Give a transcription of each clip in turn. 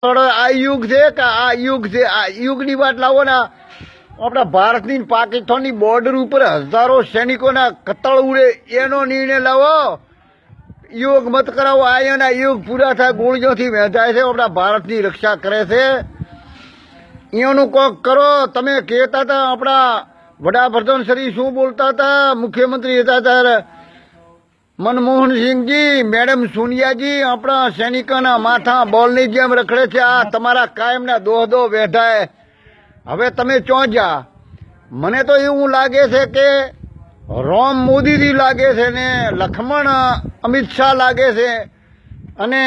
આ યુગ છે કે આ યુગ છે? આ યુગની વાત લાવો ને. આપણા ભારતની પાકિસ્તાનની બોર્ડર ઉપર હજારો સૈનિકોના કતળ ઉડે એનો નિર્ણય લાવો. યુગ મત કરાવો. આયાના યુગ પૂરા થાય ગોળીઓથી વહેંચાય છે. આપણા ભારતની રક્ષા કરે છે. અહીંયાનું કોક કરો. તમે કહેતા હતા આપણા વડાપ્રધાન શ્રી શું બોલતા હતા? મુખ્યમંત્રી હતા ત્યારે મનમોહનસિંહજી, મેડમ સોનિયાજી આપણા સૈનિકોના માથા બોલની જેમ રખડે છે. આ તમારા કાયમના દોહદો વેઢાય. હવે તમે ચોં જા. મને તો એવું લાગે છે કે રોમ મોદીજી લાગે છે ને લક્ષ્મણ અમિત શાહ લાગે છે અને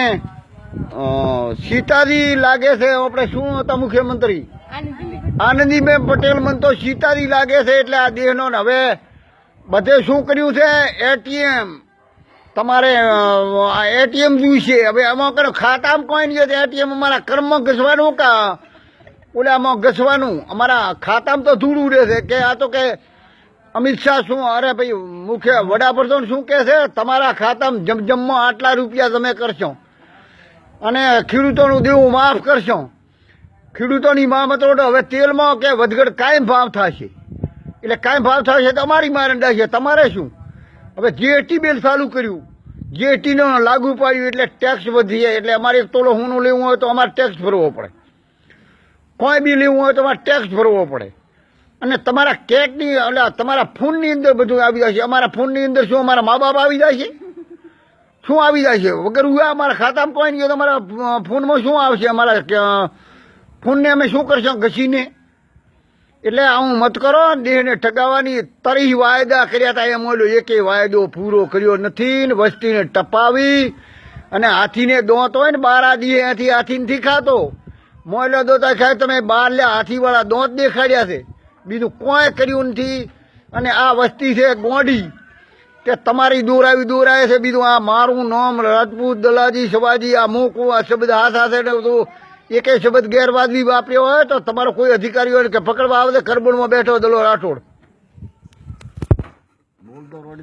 સીતાજી લાગે છે. આપણે શું હતા મુખ્યમંત્રી? આનંદીબેન પટેલ. મને તો સીતાજી લાગે છે. એટલે આ દેશનો હવે બધે શું કર્યું છે? એટીએમ. તમારે એટીએમ જોઈશે. હવે આમાં કરો ખાતામાં કોઈ નહીં. એટીએમ અમારા કર્મમાં ઘસવાનું કા ઓલામાં ઘસવાનું? અમારા ખાતામાં તો ધૂળ ઉડે છે. કે આ તો કે અમિત શાહ શું, અરે ભાઈ મુખ્ય વડાપ્રધાન શું કે છે? તમારા ખાતામાં જમજમમાં આટલા રૂપિયા તમે કરશો અને ખેડૂતોનું દેવું માફ કરશો. ખેડૂતોની મામતો હવે તેલમાં કે વધઘટ કાયમ ભાવ થશે. એટલે કાયમ ભાવ થશે તો અમારી મારંડા છે. તમારે શું? હવે જીએસટી બિલ ચાલુ કર્યું. જીએસટીનો લાગુ પાડ્યું એટલે ટેક્સ વધી જાય. એટલે અમારે એક તોલો હોનું લેવું હોય તો અમારે ટેક્સ ભરવો પડે. કોઈ બી લેવું હોય તો અમારે ટેક્સ ભરવો પડે. અને તમારા કેકની એટલે તમારા ફોનની અંદર બધું આવી જાય છે. અમારા ફોનની અંદર શું અમારા મા બાપ આવી જાય છે? શું આવી જાય છે? વગર ઉયા અમારા ખાતામાં કોઈ નહીં. તમારા ફોનમાં શું આવશે? અમારા ફોનને અમે શું કરશું ઘસીને? એટલે આવું મત કરો. દેહને ઠગાવવાની તરી વાયદા કર્યા હતા એમ ઓલો એકેય વાયદો પૂરો કર્યો નથી. ને વસ્તીને ટપાવી અને હાથીને દોત હોય ને 12 દીએ અહીંથી હાથી નથી ખાતો. મોયલો દોતા ખાય. તમે 12 હાથીવાળા દોત દેખાડ્યા છે. બીજું કોઈ કર્યું નથી. અને આ વસ્તી છે ગોંડી કે તમારી દોરાય છે. બીજું આ મારું નામ રાજપૂત દલાજી શિવાજી આ મૂકું આ શબ્દ હાથ હાથે બધું એકે શબ્દ ગેરવાજબી વાપર્યો હોય તો તમારો કોઈ અધિકારી હોય કે પકડવા આવે કરબણમાં બેઠો દલો રાઠોડ બોલતો રોડ